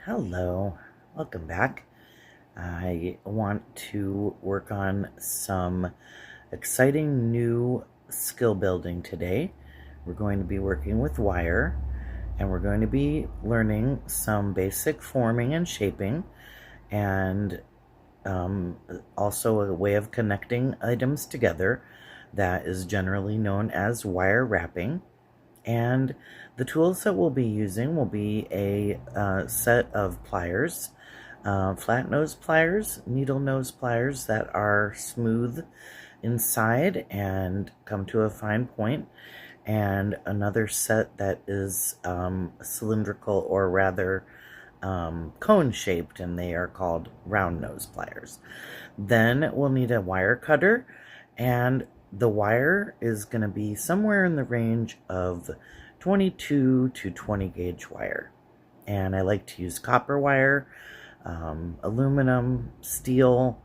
Hello, welcome back. I want to work on some exciting new skill building today. We're going to be working with wire, and we're going to be learning some basic forming and shaping, and also a way of connecting items together that is generally known as wire wrapping. And the tools that we'll be using will be a set of pliers, flat nose pliers, needle nose pliers that are smooth inside and come to a fine point, and another set that is cylindrical, or rather cone shaped, and they are called round nose pliers. Then we'll need a wire cutter, and the wire is going to be somewhere in the range of 22 to 20 gauge wire. And I like to use copper wire, aluminum, steel,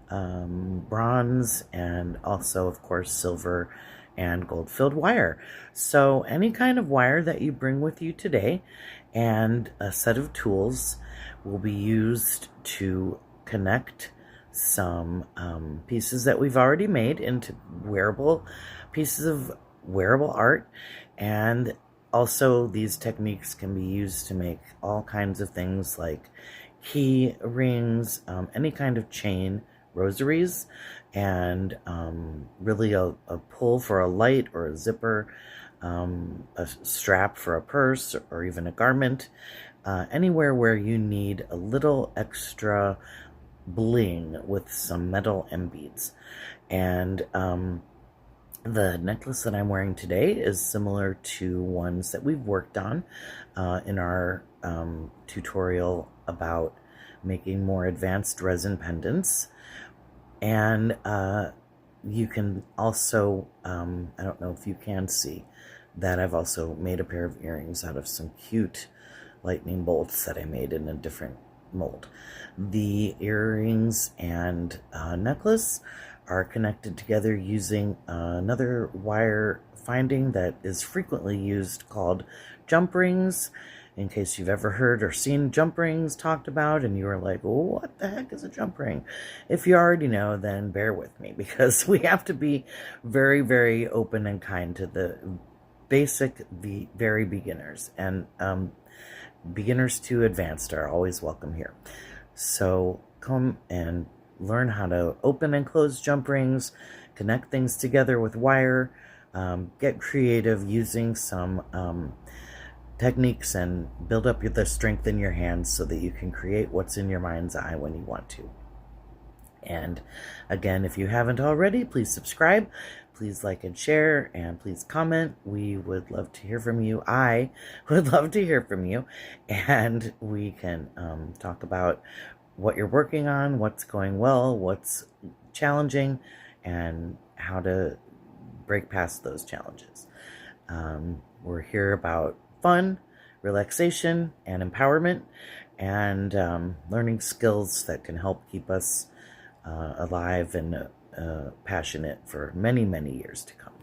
bronze, and also, of course, silver and gold-filled wire. So any kind of wire that you bring with you today, and a set of tools will be used to connect some pieces that we've already made into wearable pieces of wearable art. And also these techniques can be used to make all kinds of things like key rings, any kind of chain, rosaries, and really a pull for a light or a zipper, a strap for a purse or even a garment, anywhere where you need a little extra bling with some metal and beads. And the necklace that I'm wearing today is similar to ones that we've worked on in our tutorial about making more advanced resin pendants. And you can also, I don't know if you can see that I've also made a pair of earrings out of some cute lightning bolts that I made in a different mold. The earrings and necklace are connected together using another wire finding that is frequently used called jump rings. In case you've ever heard or seen jump rings talked about and you are like, oh, what the heck is a jump ring? If you already know, then bear with me, because we have to be very, very open and kind to the very beginners. And beginners to advanced are always welcome here. So come and learn how to open and close jump rings, connect things together with wire, get creative using some techniques, and build up the strength in your hands so that you can create what's in your mind's eye when you want to. And again, if you haven't already, please subscribe, please like and share, and please comment. We would love to hear from you. I would love to hear from you, and we can talk about what you're working on, what's going well, what's challenging, and how to break past those challenges. We're here about fun, relaxation, and empowerment, and learning skills that can help keep us alive and passionate for many, many years to come.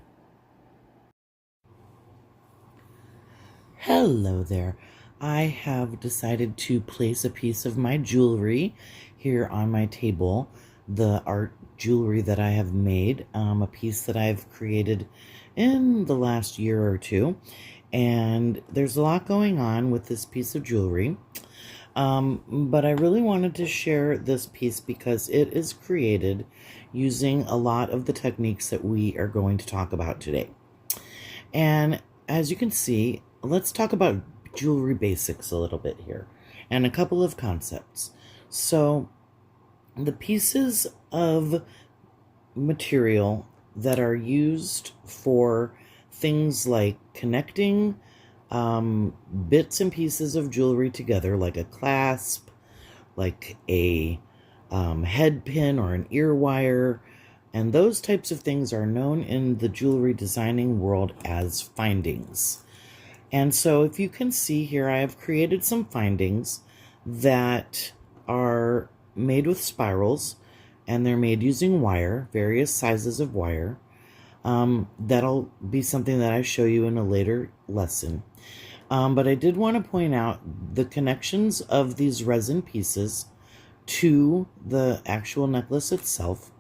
Hello there. I have decided to place a piece of my jewelry here on my table, the art jewelry that I have made, a piece that I've created in the last year or two. And there's a lot going on with this piece of jewelry. But I really wanted to share this piece because it is created using a lot of the techniques that we are going to talk about today. And as you can see, let's talk about jewelry basics a little bit here, and a couple of concepts. So the pieces of material that are used for things like connecting bits and pieces of jewelry together, like a clasp, like a head pin or an ear wire, and those types of things are known in the jewelry designing world as findings. And so if you can see here, I have created some findings that are made with spirals, and they're made using wire, various sizes of wire. That'll be something that I show you in a later lesson. But I did want to point out the connections of these resin pieces to the actual necklace itself.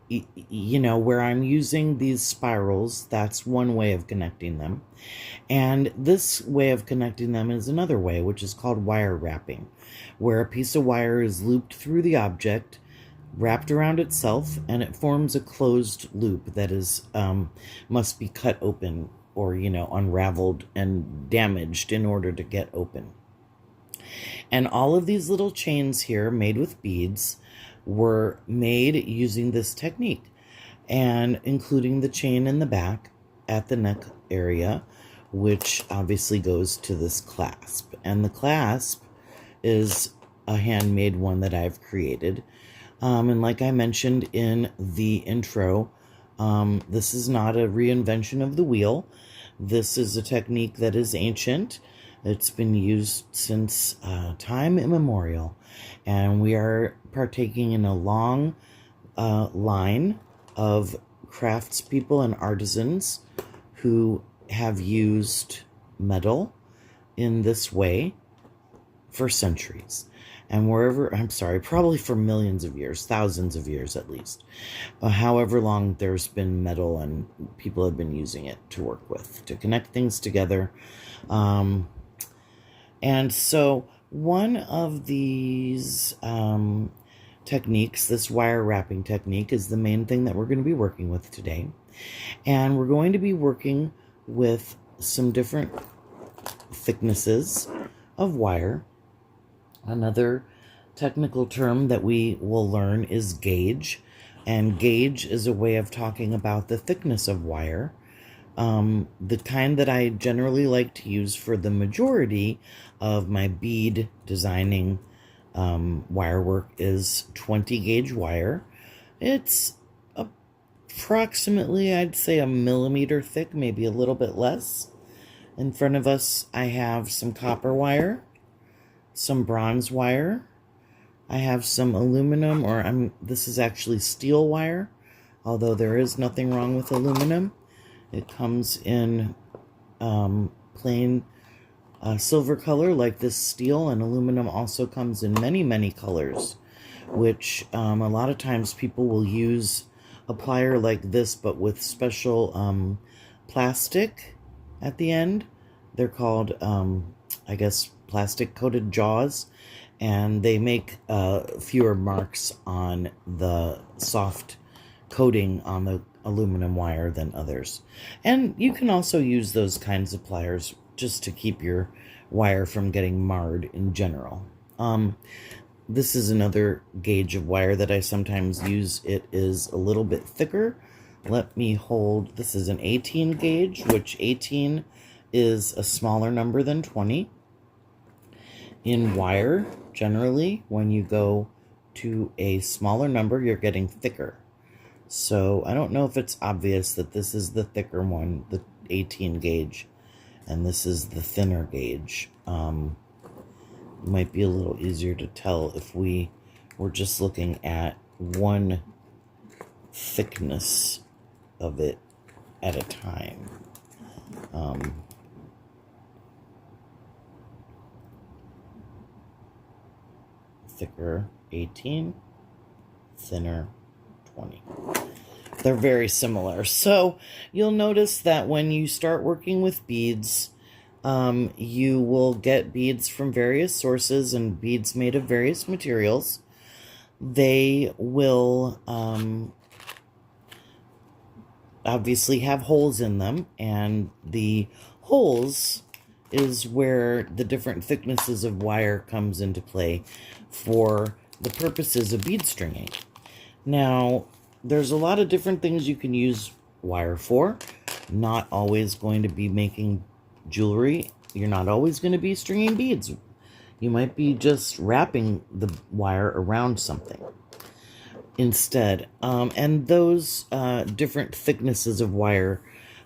You know, where I'm using these spirals, that's one way of connecting them. And this way of connecting them is another way, which is called wire wrapping, where a piece of wire is looped through the object, wrapped around itself, and it forms a closed loop that is must be cut open or, you know, unraveled and damaged in order to get open. And all of these little chains here made with beads were made using this technique, and including the chain in the back at the neck area, which obviously goes to this clasp. And the clasp is a handmade one that I've created. And like I mentioned in the intro, this is not a reinvention of the wheel. This is a technique that is ancient. It's been used since time immemorial. And we are partaking in a long line of craftspeople and artisans who have used metal in this way for centuries. And probably for millions of years, thousands of years at least. However long there's been metal and people have been using it to work with, to connect things together. And so one of these techniques, this wire wrapping technique, is the main thing that we're going to be working with today. And we're going to be working with some different thicknesses of wire. Another technical term that we will learn is gauge. And gauge is a way of talking about the thickness of wire. The kind that I generally like to use for the majority of my bead designing wire work is 20 gauge wire. It's approximately, I'd say, a millimeter thick, maybe a little bit less. In front of us, I have some copper wire, some bronze wire. I have some aluminum, this is actually steel wire, although there is nothing wrong with aluminum. It comes in plain silver color like this steel, and aluminum also comes in many, many colors, which a lot of times people will use a plier like this, but with special plastic at the end. They're called, I guess, plastic coated jaws, and they make fewer marks on the soft coating on the aluminum wire than others. And you can also use those kinds of pliers just to keep your wire from getting marred in general. This is another gauge of wire that I sometimes use. It is a little bit thicker. Let me hold, this is an 18 gauge, which 18 is a smaller number than 20. In wire, generally, when you go to a smaller number, you're getting thicker. So I don't know if it's obvious that this is the thicker one, the 18 gauge, and this is the thinner gauge. It might be a little easier to tell if we were just looking at one thickness of it at a time. Thicker 18, thinner 20. They're very similar. So you'll notice that when you start working with beads, you will get beads from various sources and beads made of various materials. They will obviously have holes in them, and the holes is where the different thicknesses of wire comes into play for the purposes of bead stringing. Now, there's a lot of different things you can use wire for. Not always going to be making jewelry. You're not always going to be stringing beads. You might be just wrapping the wire around something instead. And those different thicknesses of wire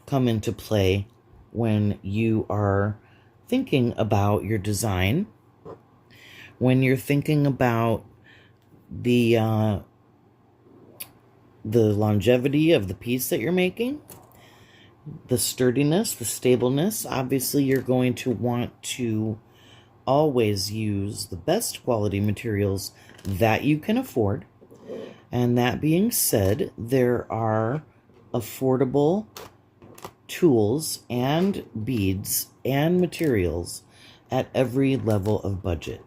come into play when you are thinking about your design, when you're thinking about the longevity of the piece that you're making. the sturdiness, the stableness. Obviously, you're going to want to always use the best quality materials that you can afford. And that being said, there are affordable tools and beads and materials at every level of budget.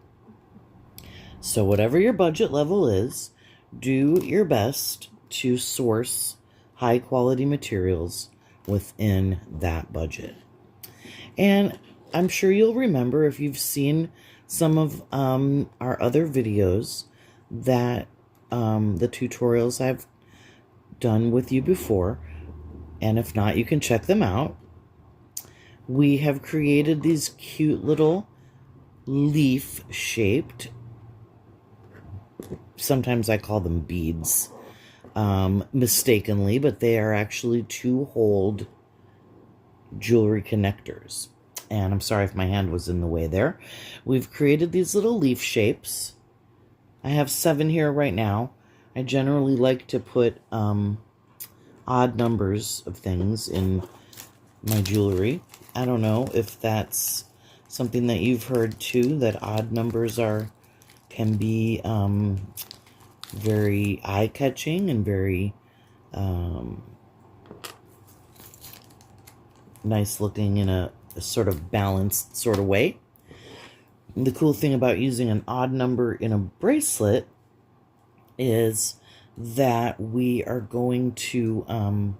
So whatever your budget level is, do your best to source high quality materials within that budget. And I'm sure you'll remember, if you've seen some of our other videos, that the tutorials I've done with you before, and if not, you can check them out. We have created these cute little leaf-shaped, sometimes I call them beads, mistakenly, but they are actually two-holed jewelry connectors. And I'm sorry if my hand was in the way there. We've created these little leaf shapes. I have 7 here right now. I generally like to put odd numbers of things in my jewelry. I don't know if that's something that you've heard too, that odd numbers can be very eye-catching and very nice looking in a sort of balanced sort of way. And the cool thing about using an odd number in a bracelet is that we are going to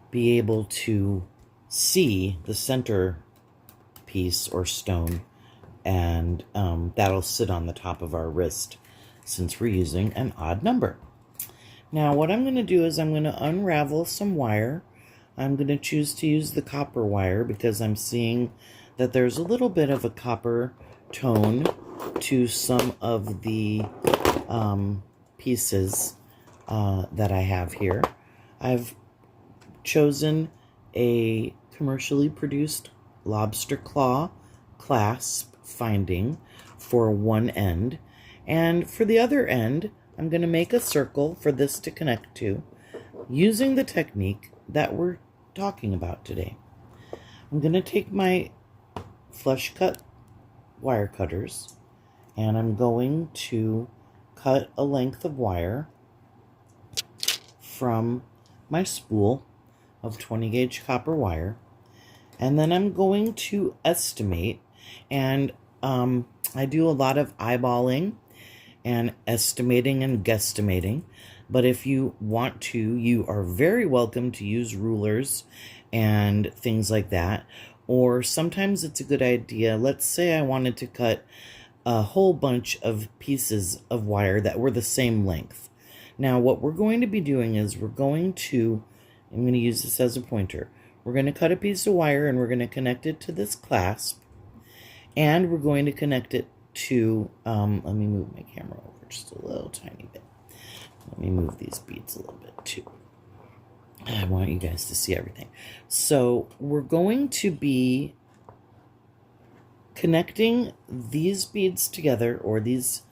be able to see the center piece or stone, and that'll sit on the top of our wrist since we're using an odd number. Now what I'm going to do is I'm going to unravel some wire. I'm going to choose to use the copper wire because I'm seeing that there's a little bit of a copper tone to some of the pieces that I have here. I've chosen a commercially produced lobster claw clasp finding for one end, and for the other end I'm going to make a circle for this to connect to using the technique that we're talking about today. I'm going to take my flush cut wire cutters and I'm going to cut a length of wire from my spool of 20 gauge copper wire, and then I'm going to estimate, and I do a lot of eyeballing and estimating and guesstimating, but if you want to, you are very welcome to use rulers and things like that. Or sometimes it's a good idea, let's say I wanted to cut a whole bunch of pieces of wire that were the same length. Now what we're going to be doing is I'm going to use this as a pointer. We're going to cut a piece of wire and we're going to connect it to this clasp, and we're going to connect it to, let me move my camera over just a little tiny bit. Let me move these beads a little bit too. I want you guys to see everything. So we're going to be connecting these beads together, or these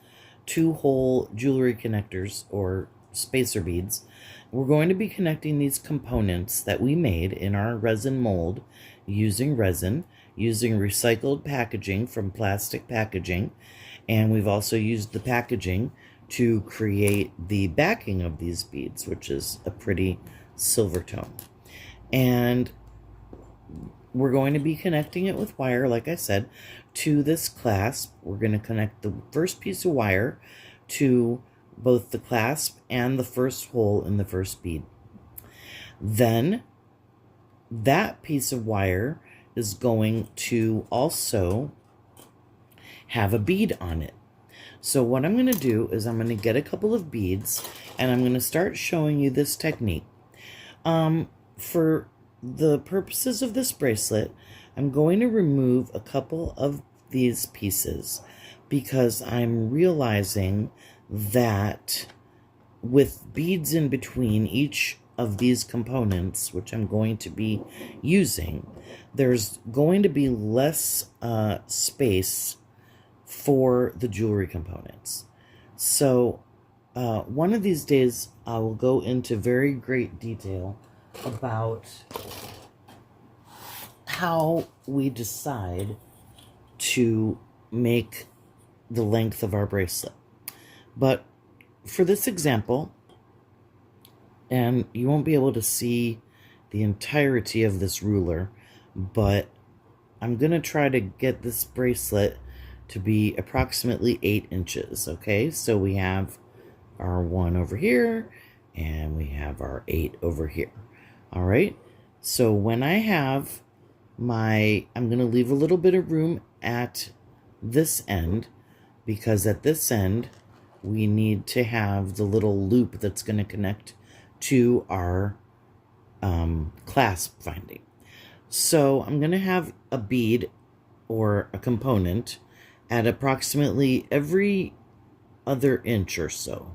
two-hole jewelry connectors or spacer beads. We're going to be connecting these components that we made in our resin mold using resin, using recycled packaging from plastic packaging, and we've also used the packaging to create the backing of these beads, which is a pretty silver tone. And we're going to be connecting it with wire, like I said, to this clasp. We're going to connect the first piece of wire to both the clasp and the first hole in the first bead. Then that piece of wire is going to also have a bead on it. So what I'm going to do is I'm going to get a couple of beads and I'm going to start showing you this technique. For the purposes of this bracelet, I'm going to remove a couple of these pieces because I'm realizing that with beads in between each of these components, which I'm going to be using, there's going to be less space for the jewelry components. So one of these days I will go into very great detail about how we decide to make the length of our bracelet. But for this example, and you won't be able to see the entirety of this ruler, but I'm going to try to get this bracelet to be approximately 8 inches, okay? So we have our 1 over here, and we have our 8 over here, all right? So when I have I'm going to leave a little bit of room at this end, because at this end, we need to have the little loop that's going to connect to our clasp finding. So I'm going to have a bead or a component at approximately every other inch or so,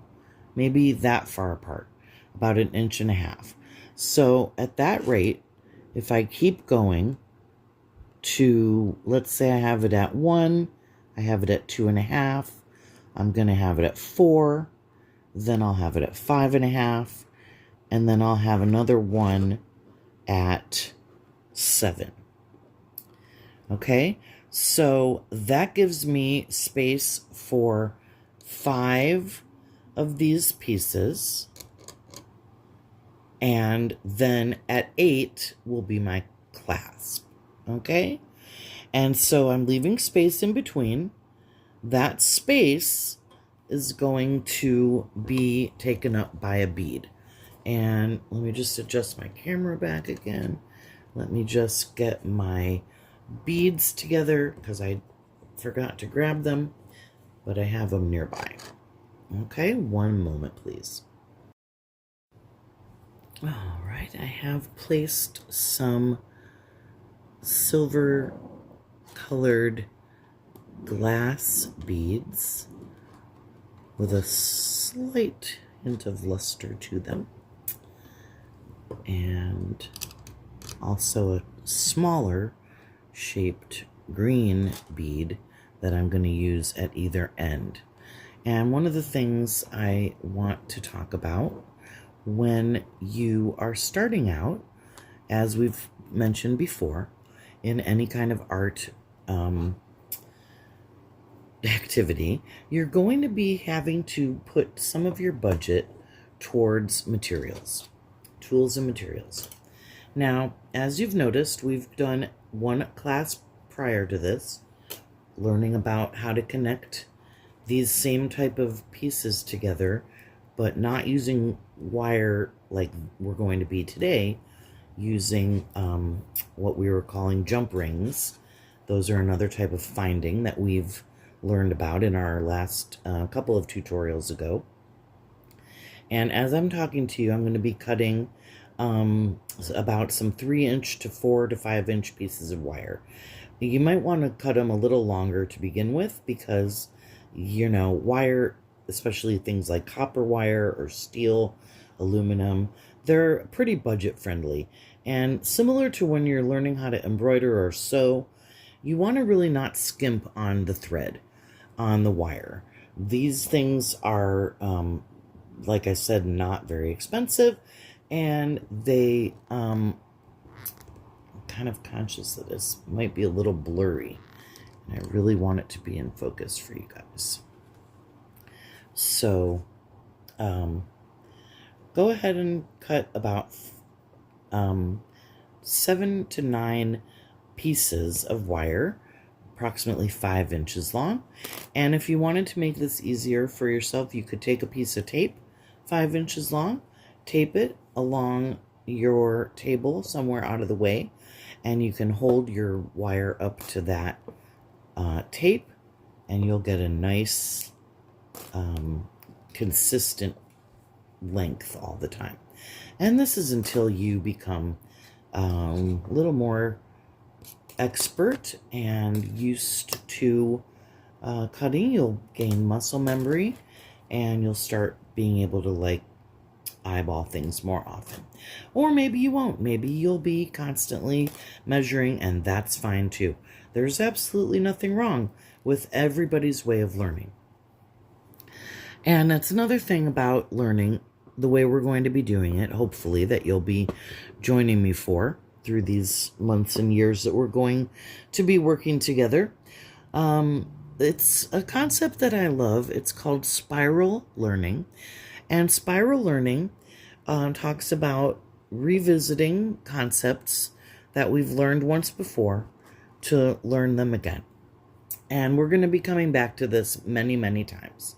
maybe that far apart, about 1.5 inches. So at that rate, if I keep going to, let's say I have it at 1, I have it at 2.5, I'm going to have it at 4, then I'll have it at 5.5, and then I'll have another one at 7. Okay, so that gives me space for 5 of these pieces, and then at 8 will be my clasp. Okay, and so I'm leaving space in between. That space is going to be taken up by a bead. And let me just adjust my camera back again. Let me just get my beads together because I forgot to grab them, but I have them nearby. Okay, one moment, please. All right, I have placed some silver colored glass beads with a slight hint of luster to them, and also a smaller shaped green bead that I'm going to use at either end. And one of the things I want to talk about when you are starting out, as we've mentioned before, in any kind of art activity, you're going to be having to put some of your budget towards materials, tools and materials. Now, as you've noticed, we've done one class prior to this, learning about how to connect these same type of pieces together, but not using wire like we're going to be today, using what we were calling jump rings. Those are another type of finding that we've learned about in our last couple of tutorials ago. And as I'm talking to you, I'm going to be cutting about some 3-inch to 4 to 5-inch pieces of wire. You might want to cut them a little longer to begin with because, you know, wire, especially things like copper wire or steel, aluminum, they're pretty budget friendly. And similar to when you're learning how to embroider or sew, you want to really not skimp on the thread, on the wire. These things are, like I said, not very expensive, and they, I'm kind of conscious that this might be a little blurry, and I really want it to be in focus for you guys. So, go ahead and cut about 7 to 9 pieces of wire, approximately 5 inches long. And if you wanted to make this easier for yourself, you could take a piece of tape 5 inches long, tape it along your table somewhere out of the way, and you can hold your wire up to that tape, and you'll get a nice consistent length all the time. And this is until you become a little more expert and used to cutting. You'll gain muscle memory, and you'll start being able to like eyeball things more often. Or maybe you won't. Maybe you'll be constantly measuring, and that's fine too. There's absolutely nothing wrong with everybody's way of learning. And that's another thing about learning. the way we're going to be doing it, hopefully, that you'll be joining me for through these months and years that we're going to be working together. It's a concept that I love. It's called spiral learning. And spiral learning talks about revisiting concepts that we've learned once before to learn them again. And we're going to be coming back to this many, many times.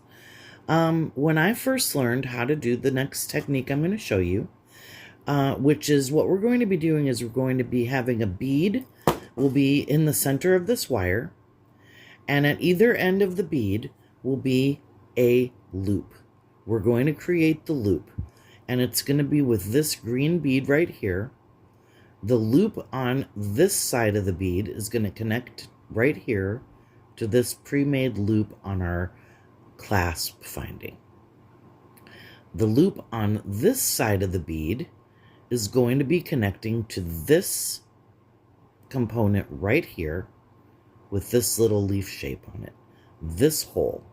When I first learned how to do the next technique I'm going to show you, which is what we're going to be doing is we're going to be having a bead will be in the center of this wire, and at either end of the bead will be a loop. We're going to create the loop, and it's going to be with this green bead right here. The loop on this side of the bead is going to connect right here to this pre-made loop on our clasp finding. The loop on this side of the bead is going to be connecting to this component right here with this little leaf shape on it, this hole.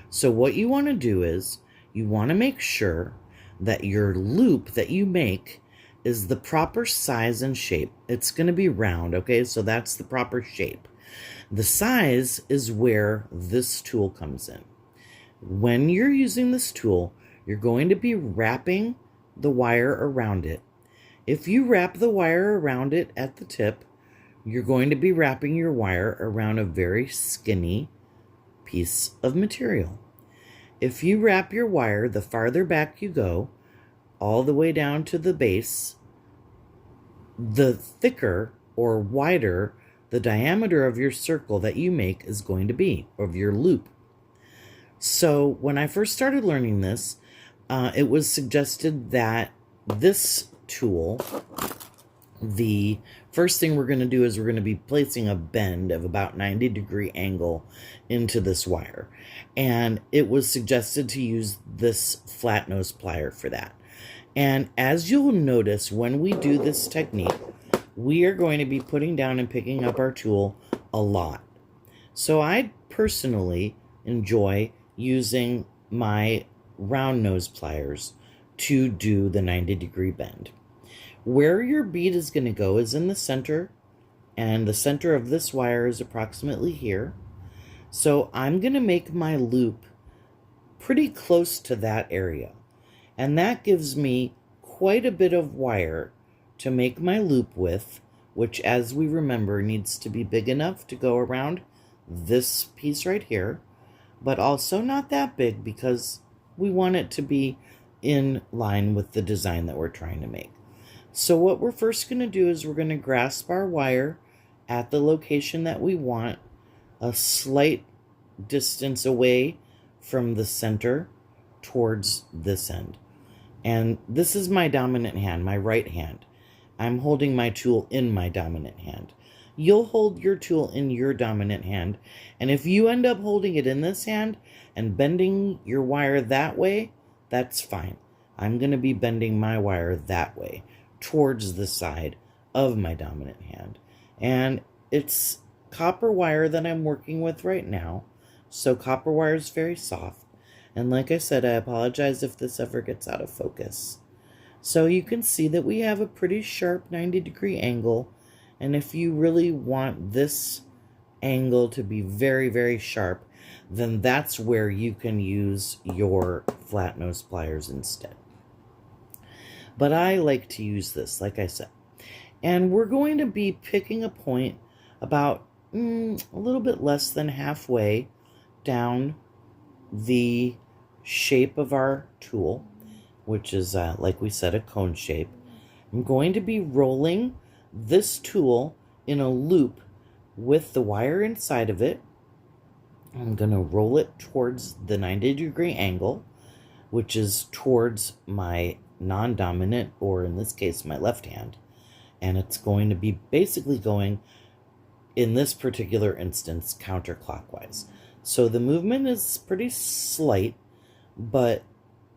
So what you want to do is you want to make sure that your loop that you make is the proper size and shape. It's going to be round, okay? So that's the proper shape. The size is where this tool comes in. When you're using this tool, you're going to be wrapping the wire around it. If you wrap the wire around it at the tip, you're going to be wrapping your wire around a very skinny piece of material. If you wrap your wire, the farther back you go, all the way down to the base, the thicker or wider the diameter of your circle that you make is going to be, of your loop. So when I first started learning this, it was suggested that this tool, the first thing we're going to do is we're going to be placing a bend of about 90-degree angle into this wire. And it was suggested to use this flat nose plier for that. And as you'll notice, when we do this technique, we are going to be putting down and picking up our tool a lot. So I personally enjoy using my round nose pliers to do the 90-degree bend. Where your bead is going to go is in the center, and the center of this wire is approximately here. So I'm going to make my loop pretty close to that area, and that gives me quite a bit of wire to make my loop with, which, as we remember, needs to be big enough to go around this piece right here, but also not that big because we want it to be in line with the design that we're trying to make. So what we're first going to do is we're going to grasp our wire at the location that we want, a slight distance away from the center towards this end. And this is my dominant hand, my right hand. I'm holding my tool in my dominant hand. You'll hold your tool in your dominant hand, and if you end up holding it in this hand and bending your wire that way, that's fine. I'm going to be bending my wire that way, towards the side of my dominant hand. And it's copper wire that I'm working with right now, so copper wire is very soft. And like I said, I apologize if this ever gets out of focus. So you can see that we have a pretty sharp 90-degree angle. And if you really want this angle to be very, very sharp, then that's where you can use your flat nose pliers instead. But I like to use this, like I said. And we're going to be picking a point about a little bit less than halfway down the shape of our tool, which is, like we said, a cone shape. I'm going to be rolling this tool in a loop with the wire inside of it. I'm going to roll it towards the 90-degree angle, which is towards my non-dominant, or in this case, my left hand. And it's going to be basically going, in this particular instance, counterclockwise. So the movement is pretty slight, but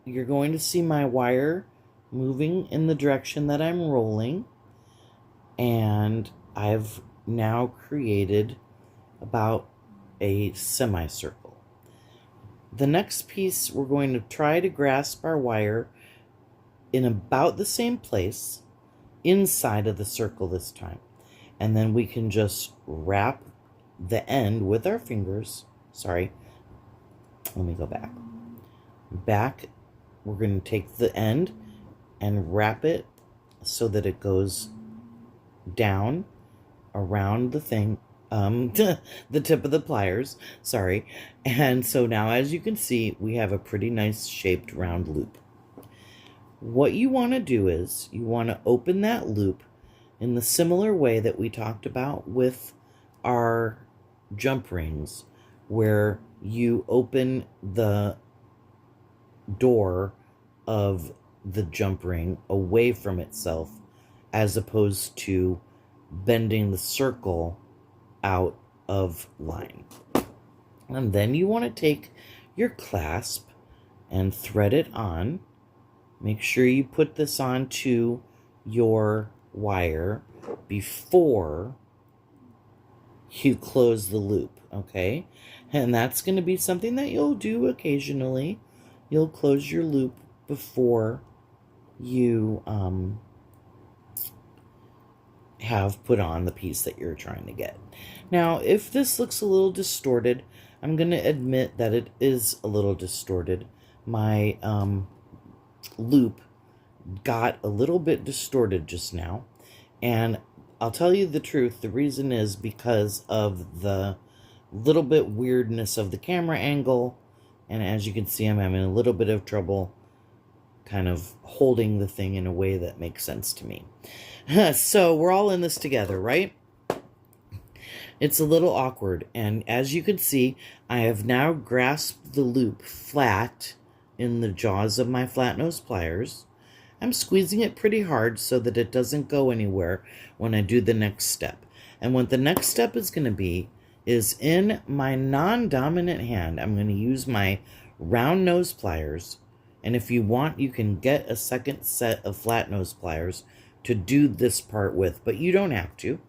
you're going to see my wire moving in the direction that I'm rolling. And I've now created about a semicircle. The next piece, we're going to try to grasp our wire in about the same place inside of the circle this time. And then we can just wrap the end with our fingers. Sorry, let me go back. We're going to take the end and wrap it so that it goes down around the thing, the tip of the pliers, sorry. And so now, as you can see, we have a pretty nice shaped round loop. What you want to do is you want to open that loop in the similar way that we talked about with our jump rings, where you open the door of the jump ring away from itself, as opposed to bending the circle out of line. And then you want to take your clasp and thread it on. Make sure you put this onto your wire before you close the loop, okay? And that's going to be something that you'll do occasionally. You'll close your loop before you have put on the piece that you're trying to get. Now, if this looks a little distorted, I'm going to admit that it is a little distorted. My loop got a little bit distorted just now, and I'll tell you the truth, the reason is because of the little bit weirdness of the camera angle, and as you can see, I'm having a little bit of trouble kind of holding the thing in a way that makes sense to me. So we're all in this together, right? It's a little awkward, and as you can see, I have now grasped the loop flat in the jaws of my flat nose pliers. I'm squeezing it pretty hard so that it doesn't go anywhere when I do the next step. And what the next step is going to be is in my non-dominant hand, I'm going to use my round nose pliers. And if you want, you can get a second set of flat nose pliers to do this part with, but you don't have to.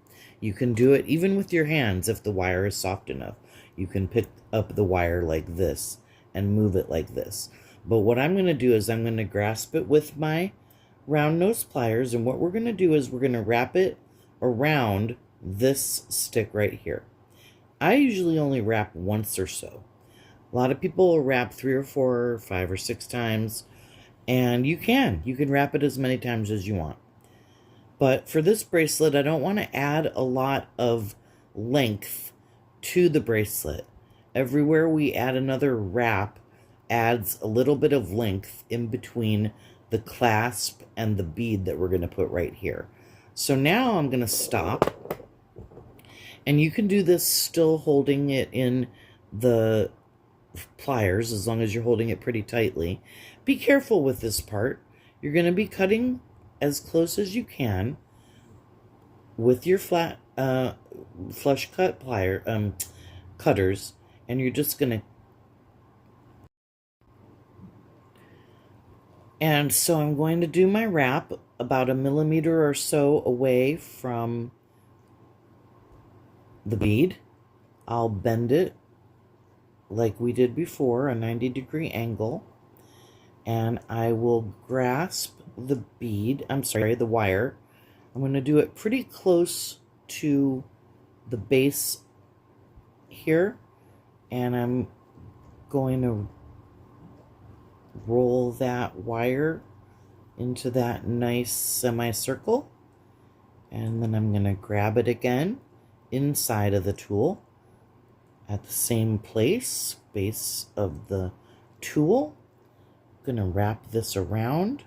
You can do it even with your hands if the wire is soft enough. You can pick up the wire like this and move it like this. But what I'm going to do is I'm going to grasp it with my round nose pliers, and what we're going to do is we're going to wrap it around this stick right here. I usually only wrap once or so. A lot of people will wrap 3 or 4 or 5 or 6 times, and you can wrap it as many times as you want. But for this bracelet, I don't want to add a lot of length to the bracelet. Everywhere we add another wrap adds a little bit of length in between the clasp and the bead that we're going to put right here. So now I'm going to stop, and you can do this still holding it in the pliers as long as you're holding it pretty tightly. Be careful with this part. You're going to be cutting as close as you can with your flat flush cut cutters, and you're just going to. And so I'm going to do my wrap about 1 millimeter or so away from the bead. I'll bend it like we did before, a 90-degree angle, and I will grasp the bead, the wire. I'm going to do it pretty close to the base here, and I'm going to roll that wire into that nice semicircle, and then I'm going to grab it again inside of the tool at the same place, base of the tool. I'm going to wrap this around,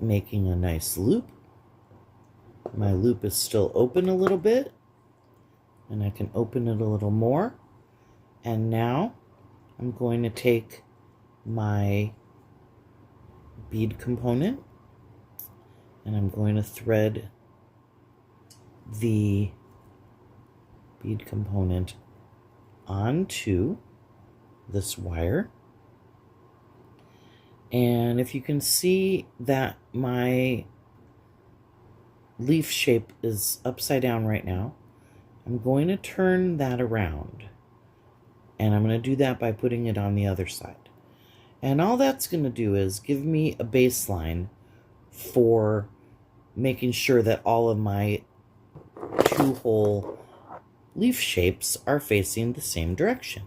making a nice loop. My loop is still open a little bit, and I can open it a little more. And now I'm going to take my bead component, and I'm going to thread the bead component onto this wire. And if you can see that my leaf shape is upside down right now, I'm going to turn that around. And I'm going to do that by putting it on the other side. And all that's going to do is give me a baseline for making sure that all of my 2-hole leaf shapes are facing the same direction.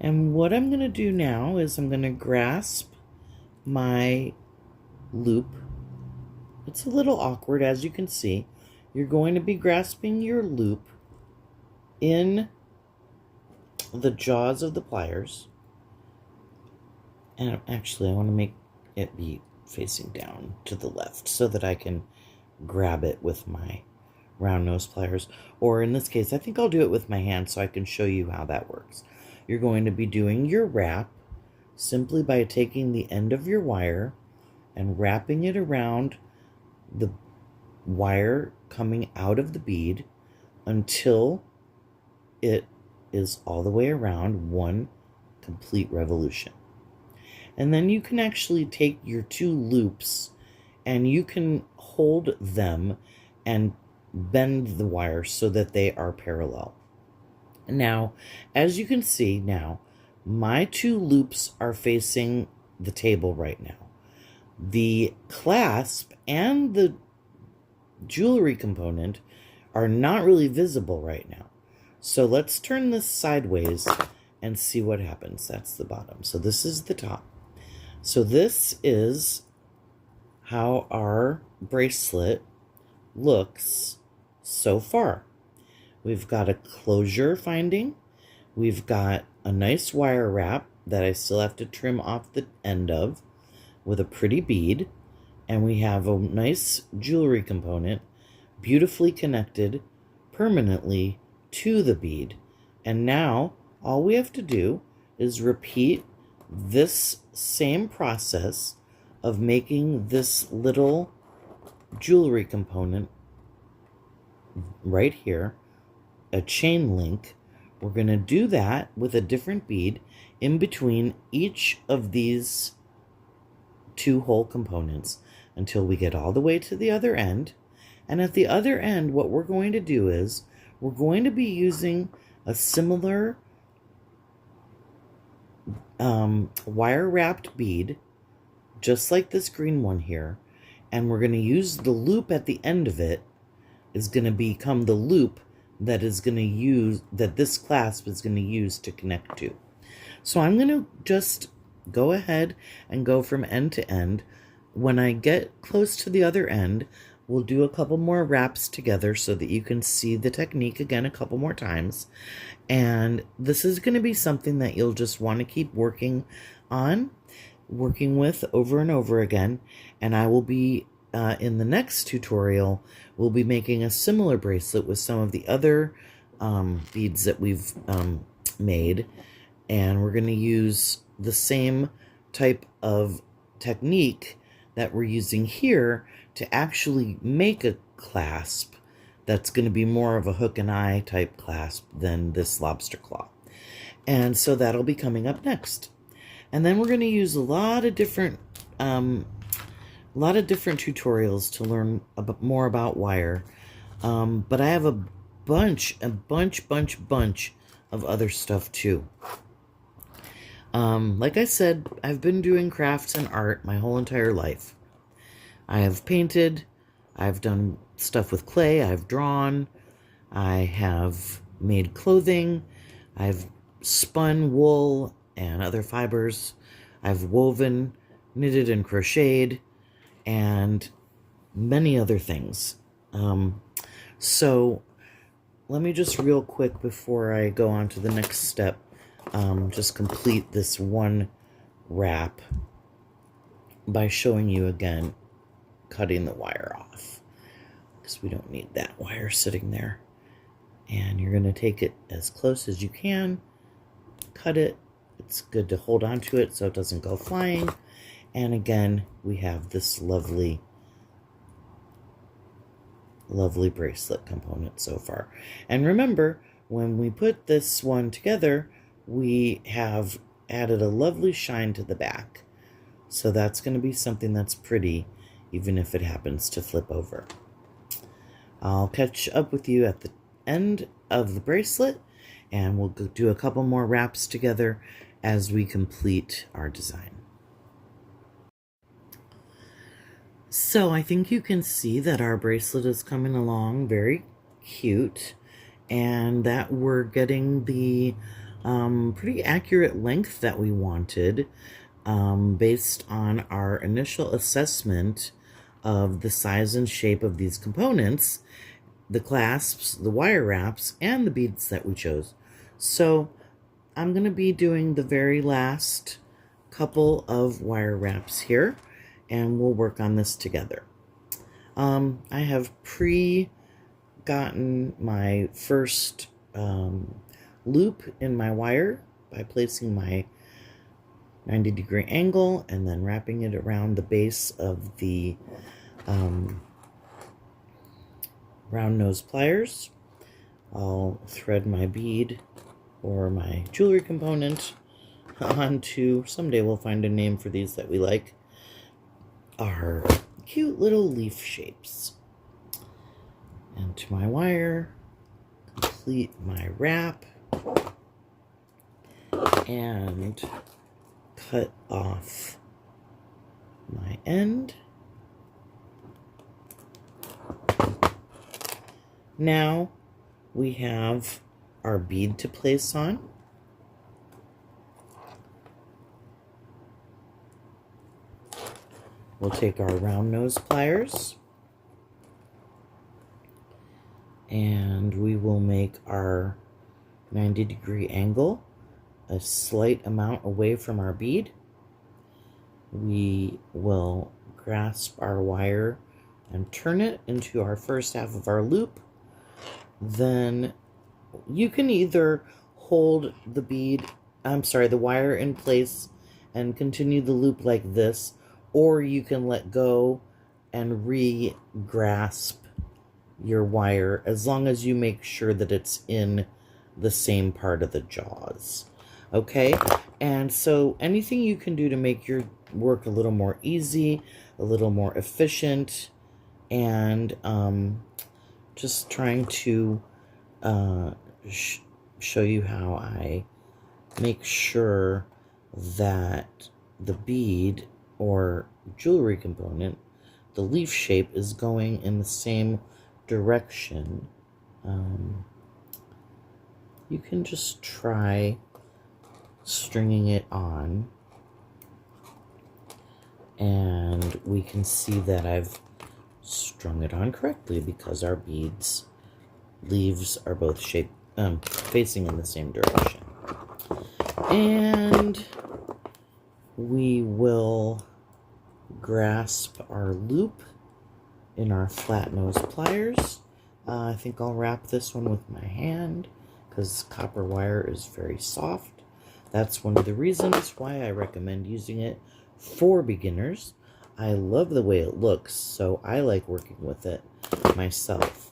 And what I'm going to do now is I'm going to grasp my loop. It's a little awkward, as you can see. You're going to be grasping your loop in the jaws of the pliers. And actually, I want to make it be facing down to the left so that I can grab it with my round nose pliers. Or in this case, I think I'll do it with my hand so I can show you how that works. You're going to be doing your wrap simply by taking the end of your wire and wrapping it around the wire coming out of the bead until it is all the way around one complete revolution. And then you can actually take your 2 loops and you can hold them and bend the wire so that they are parallel. Now, as you can see now, my 2 loops are facing the table right now. The clasp and the jewelry component are not really visible right now. So let's turn this sideways and see what happens. That's the bottom. So this is the top. So this is how our bracelet looks so far. We've got a closure finding. We've got a nice wire wrap that I still have to trim off the end of with a pretty bead. And we have a nice jewelry component beautifully connected permanently to the bead. And now all we have to do is repeat this same process of making this little jewelry component right here, a chain link. We're going to do that with a different bead in between each of these 2-hole components until we get all the way to the other end. And at the other end, what we're going to do is we're going to be using a similar wire wrapped bead, just like this green one here, and we're going to use the loop at the end of it is going to become the loop that is going to use, that this clasp is going to use to connect to. So I'm going to just go ahead and go from end to end. When I get close to the other end, we'll do a couple more wraps together so that you can see the technique again a couple more times. And this is going to be something that you'll just want to keep working with over and over again. And I will be, in the next tutorial, we'll be making a similar bracelet with some of the other beads that we've made. And we're going to use the same type of technique that we're using here to actually make a clasp that's going to be more of a hook and eye type clasp than this lobster claw. And so that'll be coming up next. And then we're going to use a lot of different tutorials to learn more about wire. But I have a bunch of other stuff too. Like I said, I've been doing crafts and art my whole entire life. I have painted, I've done stuff with clay, I've drawn, I have made clothing, I've spun wool and other fibers, I've woven, knitted and crocheted, and many other things. So let me just real quick before I go on to the next step, just complete this one wrap by showing you again cutting the wire off, because we don't need that wire sitting there. And you're going to take it as close as you can, cut it. It's good to hold on to it so it doesn't go flying. And again, we have this lovely bracelet component so far. And remember, when we put this one together, we have added a lovely shine to the back. So that's going to be something that's pretty, even if it happens to flip over. I'll catch up with you at the end of the bracelet, and we'll do a couple more wraps together, as we complete our design. So I think you can see that our bracelet is coming along very cute, and that we're getting the pretty accurate length that we wanted based on our initial assessment of the size and shape of these components, the clasps, the wire wraps, and the beads that we chose. So I'm going to be doing the very last couple of wire wraps here, and we'll work on this together. I have gotten my first loop in my wire by placing my 90-degree angle and then wrapping it around the base of the round nose pliers. I'll thread my bead or my jewelry component onto, someday we'll find a name for these that we like, our cute little leaf shapes. And to my wire, complete my wrap, and cut off my end. Now we have our bead to place on. We'll take our round nose pliers and we will make our 90-degree angle a slight amount away from our bead. We will grasp our wire and turn it into our first half of our loop. Then you can either hold the wire in place and continue the loop like this, or you can let go and re-grasp your wire, as long as you make sure that it's in the same part of the jaws. Okay, and so anything you can do to make your work a little more easy, a little more efficient, and just trying to show you how I make sure that the bead or jewelry component, the leaf shape, is going in the same direction. You can just try stringing it on, and we can see that I've strung it on correctly because our leaves are both facing in the same direction. And we will grasp our loop in our flat nose pliers. I think I'll wrap this one with my hand because copper wire is very soft. That's one of the reasons why I recommend using it for beginners. I love the way it looks, so I like working with it myself.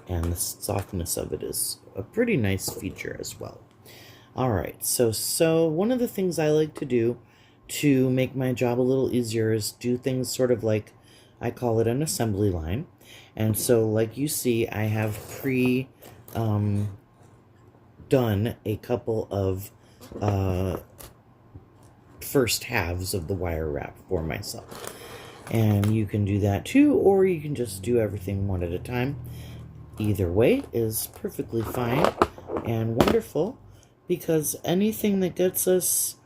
And the softness of it is a pretty nice feature as well. Alright, so one of the things I like to do to make my job a little easier is do things sort of like, I call it an assembly line. And so like you see, I have done a couple of first halves of the wire wrap for myself. And you can do that too, or you can just do everything one at a time. Either way is perfectly fine and wonderful, because anything that gets us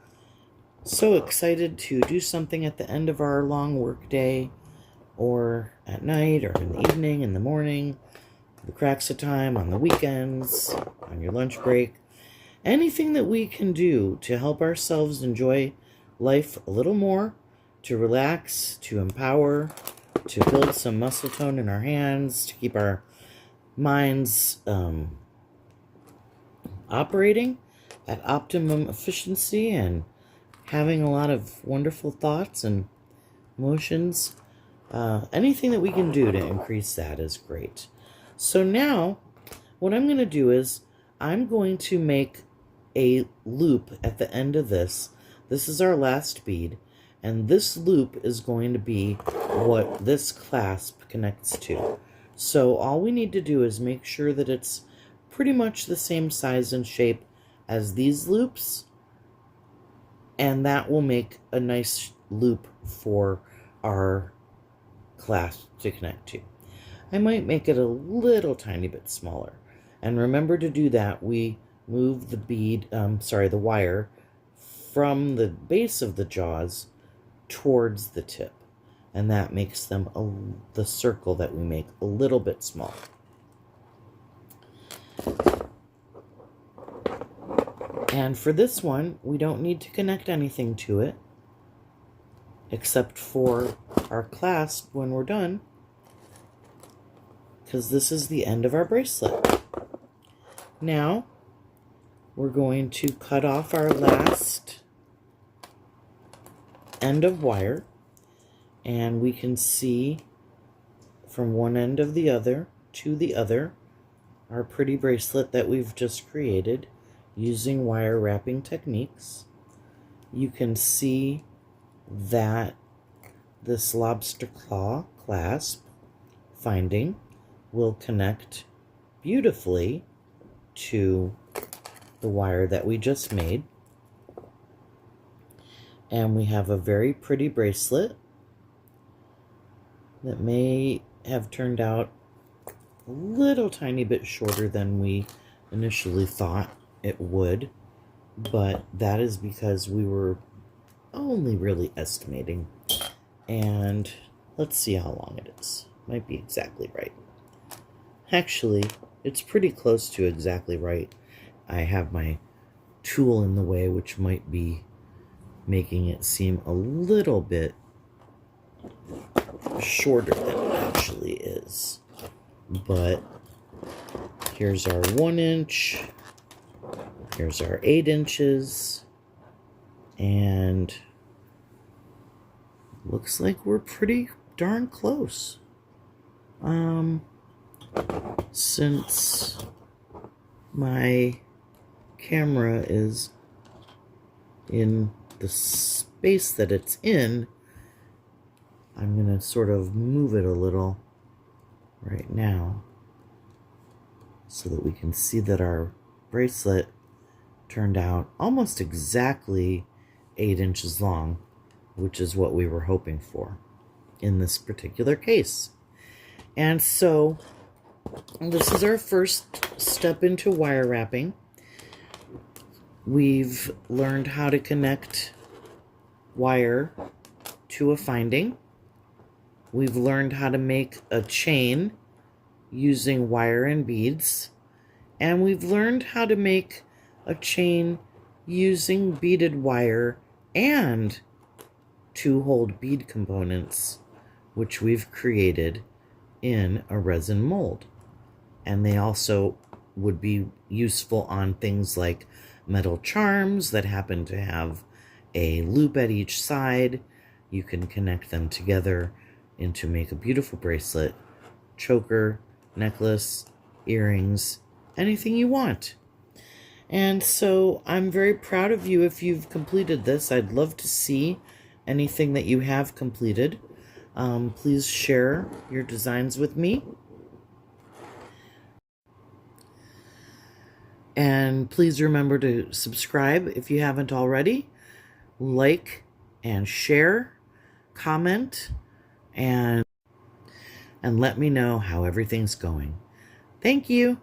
so excited to do something at the end of our long work day, or at night, or in the evening, in the morning, the cracks of time, on the weekends, on your lunch break, anything that we can do to help ourselves enjoy life a little more, to relax, to empower, to build some muscle tone in our hands, to keep our minds operating at optimum efficiency and having a lot of wonderful thoughts and emotions. Anything that we can do to increase that is great. So now what I'm going to do is I'm going to make a loop at the end of this. This is our last bead, and this loop is going to be what this clasp connects to. So all we need to do is make sure that it's pretty much the same size and shape as these loops, and that will make a nice loop for our clasp to connect to. I might make it a little tiny bit smaller. And remember to do that, we move the wire from the base of the jaws towards the tip. And that makes them the circle that we make a little bit smaller. And for this one, we don't need to connect anything to it except for our clasp when we're done, because this is the end of our bracelet. Now, we're going to cut off our last end of wire, and we can see from one end of the other to the other our pretty bracelet that we've just created using wire wrapping techniques. You can see that this lobster claw clasp finding will connect beautifully to the wire that we just made. And we have a very pretty bracelet that may have turned out a little tiny bit shorter than we initially thought it would, but that is because we were only really estimating. And let's see how long it is. Might be exactly right. Actually, it's pretty close to exactly right. I have my tool in the way, which might be making it seem a little bit shorter than it actually is. But here's our 1 inch, here's our 8 inches, and looks like we're pretty darn close. Since my camera is in the space that it's in, I'm going to sort of move it a little right now so that we can see that our bracelet turned out almost exactly 8 inches long, which is what we were hoping for in this particular case. And so this is our first step into wire wrapping. We've learned how to connect wire to a finding. We've learned how to make a chain using wire and beads. And we've learned how to make a chain using beaded wire and 2-hole bead components, which we've created in a resin mold. And they also would be useful on things like metal charms that happen to have a loop at each side. You can connect them together and to make a beautiful bracelet, choker, necklace, earrings, anything you want. And so I'm very proud of you if you've completed this. I'd love to see anything that you have completed. Please share your designs with me. And please remember to subscribe if you haven't already. Like and share, comment, and let me know how everything's going. Thank you.